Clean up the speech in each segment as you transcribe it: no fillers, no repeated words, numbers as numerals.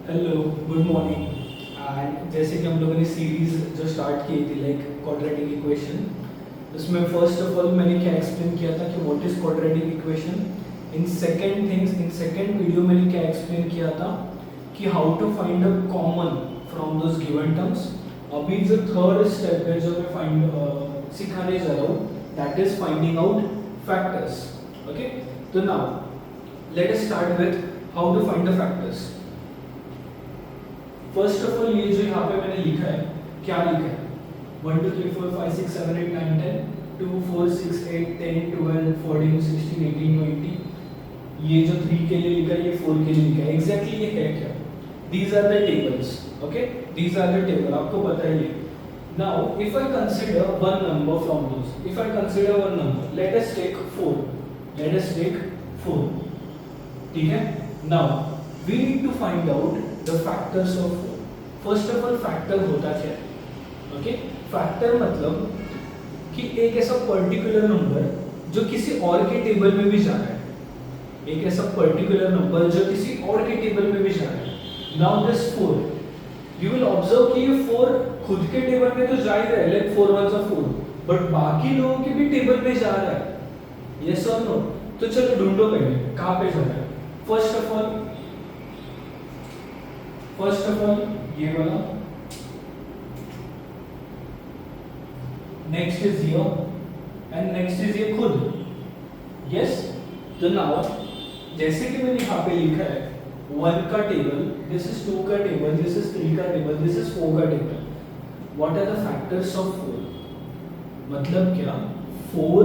Hello, good morning. And जैसे कि हम लोगों ने सीरीज जो स्टार्ट की थी लाइक क्वाड्रेटिक इक्वेशन, उसमें फर्स्ट ऑफ ऑल मैंने क्या एक्सप्लेन किया था कि what is quadratic equation. In second video मैंने क्या एक्सप्लेन किया था कि how to find a common from those given terms. अभी जो थर्ड स्टेप है जो मैं सिखाने जा रहा हूँ, that is finding out factors. Okay, तो now let us start with how to find the factors. First of all ये जो यहाँ पे मैंने लिखा है, क्या लिखा है? 1 2 3 4 5 6 7 8 9 10 2 4 6 8 10 12 14 16 18 20। ये जो 3 के लिए लिखा है, ये 4 के लिए लिखा है। एग्जैक्टली ये है क्या? These are the tables. Okay, these are the table, आपको पता ही है। Now if I consider one number from those, if I consider one number, let us take 4, let us take 4। ठीक है, now we need to find out the factors of 4। First of all factor होता क्या है? Okay, factor मतलब कि एक ऐसा particular number जो किसी और के टेबल में भी जा रहा है, एक ऐसा पर्टिकुलर नंबर जो किसी और के टेबल में भी जा रहा है। Now this 4, you will observe कि ये 4 खुद के टेबल में तो जा ही रहा है, लाइक 4 1 4, बट बाकी लोगों के भी टेबल में जा रहा है। यस और नो? तो चलो ढूंढो पहले कहां पे जा रहा है। फर्स्ट ऑफ ऑल ये वाला, next is here and next is ये खुद। यस, तो नाउ जैसे कि मैंने यहाँ पे लिखा है 1 का टेबल, दिस इज 2 का टेबल, दिस इज 3 का टेबल, दिस इज 4 का table. What are the factors of 4? मतलब क्या? 4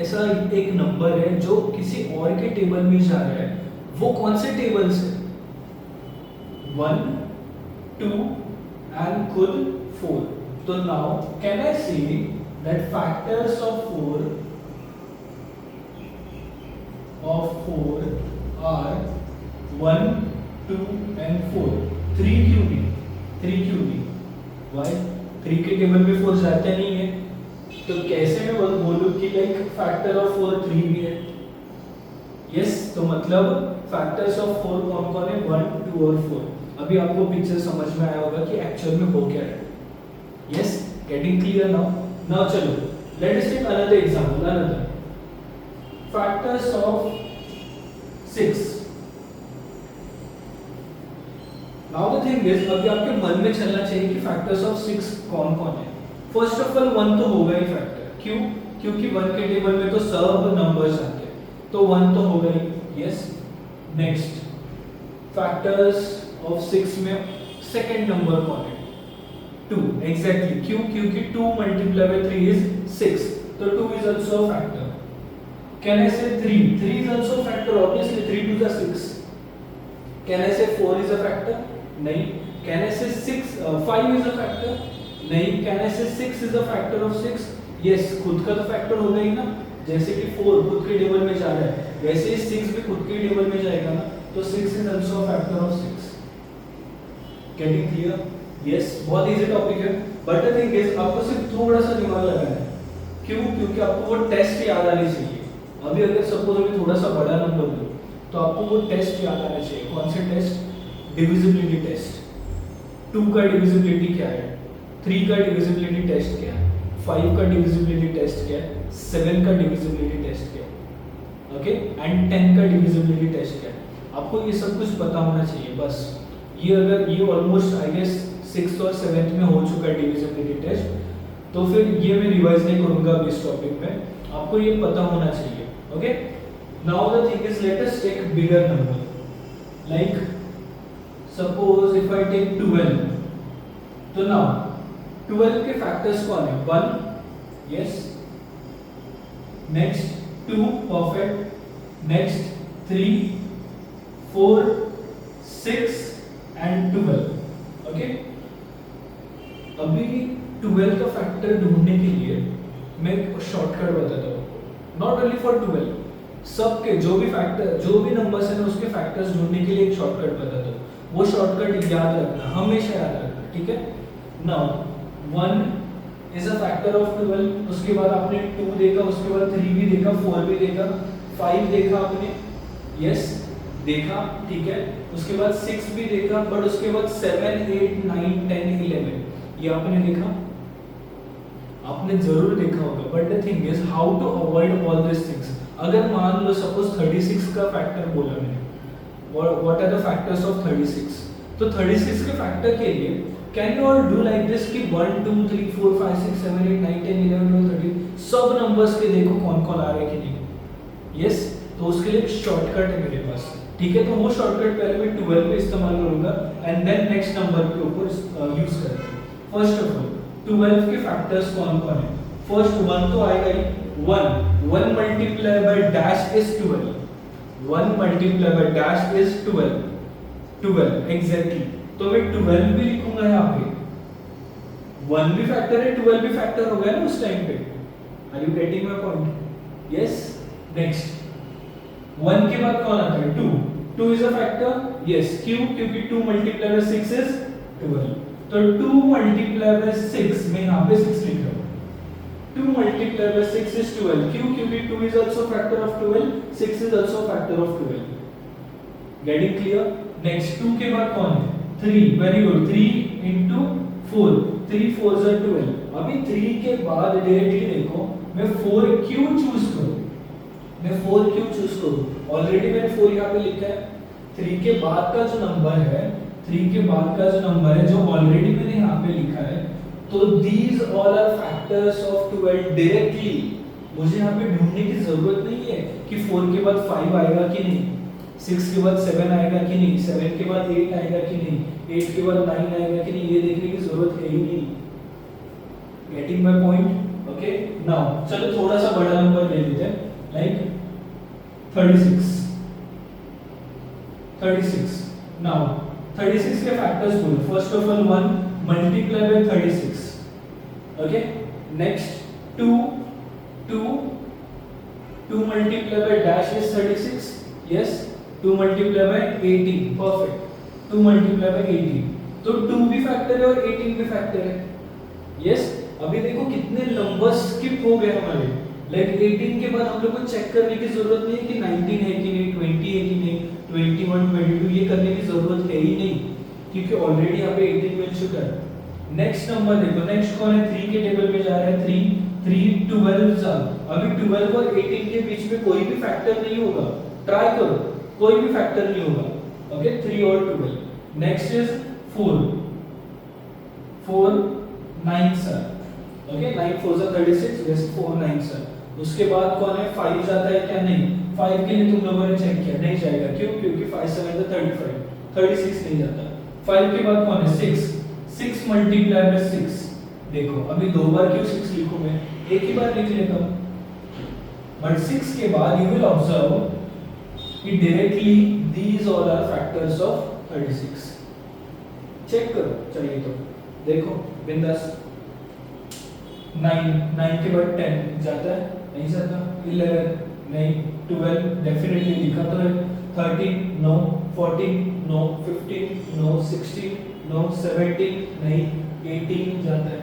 ऐसा एक नंबर है जो किसी और के टेबल में जा रहा है। वो कौन से टेबल से? 1 2 and खुद 4. तो now can I say that factors of 4 are 1 2 and 4. 3 क्यों नहीं? Why? 3 के टेबल में 4 जाता नहीं है, तो कैसे मैं बोलूं कि लाइक फैक्टर ऑफ 4 3 भी है? यस, तो मतलब फैक्टर्स ऑफ 4 कौन कौन है? 1 2 और 4। अभी आपको पिक्चर समझ में आया होगा कि एक्चुअल में हो क्या है। यस, गेटिंग क्लियर नाउ चलो let us take another example, factors of 6। Now the thing is, अभी आपके मन में चलना चाहिए कि फैक्टर्स ऑफ 6 कौन कौन है। फर्स्ट ऑफ ऑल 1 तो होगा ही फैक्टर, क्यों? क्योंकि 1 के टेबल में तो सब नंबर्स आते हैं, तो 1 तो होगा ही। यस, नेक्स्ट फैक्टर्स ऑफ 6 में सेकंड नंबर कौन है? 2। एग्जैक्टली, क्यों? क्योंकि 2 मल्टीप्लाई बाय 3 इज 6, तो 2 is also a factor. Can I से 3 is also a factor? Obviously 3 2 is 6। Can I से 4 इज अ फैक्टर? नहीं। कैन आई से 5 इज अ फैक्टर? नहीं। कैन आई से 6 is a factor of 6? Yes, खुद का तो फैक्टर होगा ही ना। जैसे कि 4 खुद के टेबल में जा रहा है, वैसे ही 6 भी खुद के टेबल में जाएगा ना, तो 6 is also a factor of 6। Getting clear? Yes, बहुत इजी टॉपिक है, बट द थिंग इज आपको सिर्फ थोड़ा सा दिमाग लगाना है। क्यों? क्योंकि आपको वो टेस्ट याद आने चाहिए। अभी अगर सपोज अभी थोड़ा सा बड़ा नंबर दो, तो आपको वो टेस्ट याद आने चाहिए। कौन से टेस्ट? Divisibility test. 2 का डिविजिबिलिटी क्या है? 3 का डिविजिबिलिटी टेस्ट क्या है? 5 का डिविजिबिलिटी टेस्ट क्या है? 7 का डिविजिबिलिटी टेस्ट क्या है? ओके, एंड 10 का डिविजिबिलिटी टेस्ट क्या है? आपको ये सब कुछ पता होना चाहिए बस। ये अगर ये ऑलमोस्ट आई गेस 6th और 7th में हो चुका है डिविजिबिलिटी टेस्ट, तो फिर ये मैं रिवाइज नहीं करूंगा अभी इस टॉपिक में, आपको ये पता होना चाहिए। Okay, now the thing is let us take bigger number, like suppose if I take 12, तो नाउ 12 के फैक्टर्स कौन है? 1, yes, next 2, perfect, next 3 4 6 and 12। Okay, अभी 12 का फैक्टर ढूंढने के लिए मैं एक शॉर्टकट बताता हूँ। नॉट ओनली फॉर 12, सबके जो भी फैक्टर, जो भी नंबर्स हैं उसके फैक्टर्स ढूंढने के लिए एक शॉर्टकट बताता हूँ। वो शॉर्टकट याद रखना, हमेशा याद रखना, ठीक है? Now 1 is a factor of 12, उसके बाद आपने 2 देखा, उसके बाद 3 भी देखा, 4 भी देखा, 5 देखा आपने। यस, देखा, ठीक है। उसके बाद 6 भी देखा, बट उसके बाद 7 8 9 10 11 ये आपने देखा, आपने जरूर देखा होगा। But the thing is how to avoid all this things. अगर मान लो सपोज 36 का फैक्टर बोला मैंने, what are the factors of 36, तो 36 के फैक्टर के लिए can you all do like this कि 1 2 3 4 5 6 7 8 9 10 11 12 13 सब नंबर्स के देखो कौन कौन आ रहे हैं कि नहीं। यस, तो उसके लिए एक शॉर्टकट है मेरे पास, ठीक है। तो वो शॉर्टकट पहले मैं 12 पे इस्तेमाल करूंगा एंड देन नेक्स्ट नंबर के ऊपर यूज करेंगे। फर्स्ट ऑफ ऑल 12 के फैक्टर्स कौन कौन है? फर्स्ट 1 तो आएगा ही, 1 multiply by dash is 12, 1 multiply by dash is 12 exactly. तो मैं 12 भी लिखूंगा यहाँ पे, 1 भी फैक्टर है 12 भी फैक्टर हो गया ना उस टाइम पे। Are you getting my point? Yes. Next 1 के बाद कौन आता है? 2 इज अ फैक्टर, यस। क्यों? क्योंकि 2 मल्टीप्लाई बाय 6 इज 12, तो 2 मल्टीप्लाई बाय 6 मैं यहाँ पे 6 लिख रहा हूँ। 2 मल्टीप्लाई बाय 6 is 12, क्यों? क्योंकि 2 is also factor of 12, 6 is also factor of 12. Getting clear? Next 2 के बाद कौन है? 3, very good, 3 into 4, 3 4s are 12. अभी 3 के बाद डायरेक्टली देखो मैं 4 क्यों चूज करूं? मैं 4 क्यों चूज करूं? ऑलरेडी मैंने 4 यहाँ पे लिखा है। 3 के बाद का जो नंबर है, 3 के बाद का जो नंबर है जो ऑलरेडी मैंने यहाँ पे लिखा है, तो these all are factors of 12 directly। मुझे यहाँ पे ढूंढने की जरूरत नहीं है कि 4 के बाद 5 आएगा कि नहीं, 6 के बाद 7 आएगा कि नहीं, 7 के बाद 8 आएगा कि नहीं, 8 के बाद 9 आएगा कि नहीं, ये देखने की जरूरत है ही नहीं। Getting my point? Okay. Now चलो थोड़ा सा बड़ा नंबर ले लेते हैं, लाइक 36। नाउ 36 के फैक्टर्स बोलो। First of all 1 multiply by 36, okay। Next 2 multiply by dash is 36, yes। 2 multiply by 18, perfect। 2 multiply by 18, तो 2 भी फैक्टर है और 18 भी फैक्टर है, yes। अभी देखो कितने नंबर्स स्किप हो गए हमारे, लाइक 18 के बाद हम लोग को चेक करने की जरूरत नहीं है कि 19 है कि नहीं, 20 है कि नहीं, 21 22 ये करने की जरूरत है ही नहीं, क्योंकि ऑलरेडी यहाँ पे 18 मिल चुका है। नेक्स्ट नंबर देखो, नेक्स्ट कौन है? 3 के टेबल में जा रहा है, 3 12 अभी 12 और 18 के बीच में कोई भी फैक्टर नहीं होगा, ट्राई करो, कोई भी फैक्टर नहीं होगा, ओके। 3 और 12। Next is 4 9 okay. 9 4 36, जैसे 4 9 उसके बाद कौन है? 5 जाता है क्या? नहीं, 5 के लिए तुम लोगों ने चेक किया, नहीं जाएगा, क्यों? क्योंकि 5 7 35, 36 नहीं जाता। 5 के बाद कौन है? 6 मल्टीप्लाई बाय 6, देखो अभी 2 बार क्यों 6 लिखूं मैं, एक ही बार लिख लेता हूं, बट 6 के बाद यू विल ऑब्जर्व कि directly these all are factors of 36। Check करो चाहिए तो देखो बिंदास। 9 के बाद 10 जाता है? नहीं जाता। 11 नहीं, 12 डेफिनेटली लिखा तो है, 13 नो, 14 नो, 15 नो, 16 नो, 17 नहीं, 18 जाता है।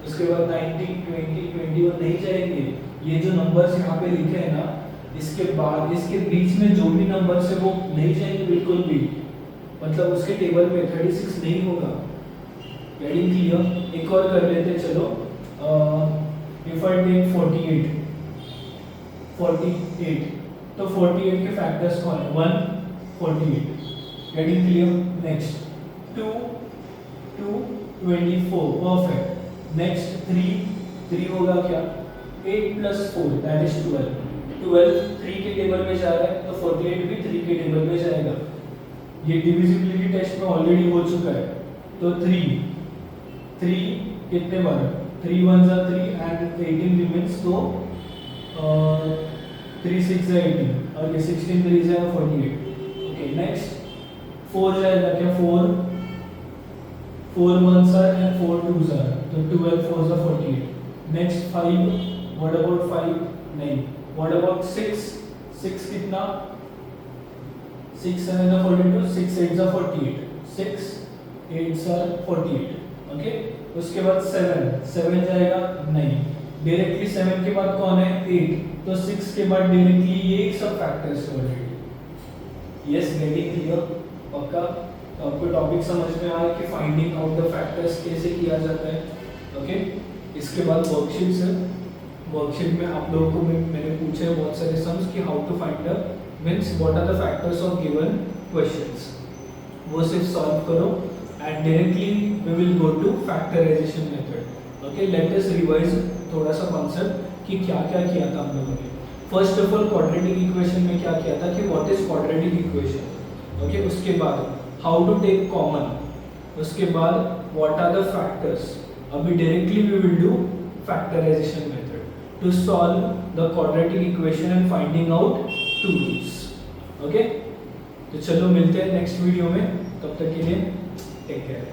उसके बाद 19 20 21 नहीं जाएंगे। ये जो नंबर्स यहाँ पे लिखे हैं ना, इसके बाद इसके बीच में जो भी नंबर्स है वो नहीं जाएंगे बिल्कुल भी, मतलब उसके टेबल में 36 नहीं होगा। Getting clear? एक और कर लेते चलो। इफ आई टेक 48, तो 48 के फैक्टर्स कौन है? 1 48। Getting clear? Next 2 24, perfect. Next 3 होगा क्या? 8 + 4 दैट इज 12 3 के टेबल में जा रहा है, तो 48 भी 3 के टेबल में जाएगा। ये डिविजिबिलिटी टेस्ट में ऑलरेडी हो चुका है, तो 3 कितने बार? 3 1s are 3 and 18 remains, तो 3 6 है 18 और ये 16 3 है 48। ओके। नेक्स्ट 4 जाएगा क्या? 4 1s are and 4 2s are, तो 12 4s are 48। Next 5, what about 5? नहीं। व्हाट अबाउट 6 कितना? 6 7 are 42, 6 8s are 48, 6 8s are 48, okay. उसके बाद 7 जाएगा? नहीं, डायरेक्टली 7 के बाद कौन है? 8, तो 6 के बाद डायरेक्टली ये सब factors already, yes, getting clear? पक्का? तो आपको टॉपिक समझ में आया कि फाइंडिंग आउट द फैक्टर्स कैसे किया जाता है. ओके, इसके बाद वर्कशीट से, वर्कशीट में आप लोगों को मैंने पूछे हैं बहुत सारे सम्स कि how to find the means what are the factors of given questions. वो सिर्फ सॉल्व करो and directly we will go to factorisation method. Okay, let us revise थोड़ा सा कॉन्सेप्ट कि क्या क्या किया था हम लोगों ने. First of all quadratic equation में क्या किया था कि what is quadratic equation. Okay, उसके बाद हाउ टू टेक कॉमन, उसके बाद व्हाट आर द फैक्टर्स. अभी directly we will do factorisation method to solve the quadratic equation and finding out two roots. Okay, तो चलो मिलते हैं नेक्स्ट वीडियो में. तब तक के लिए टेक केयर.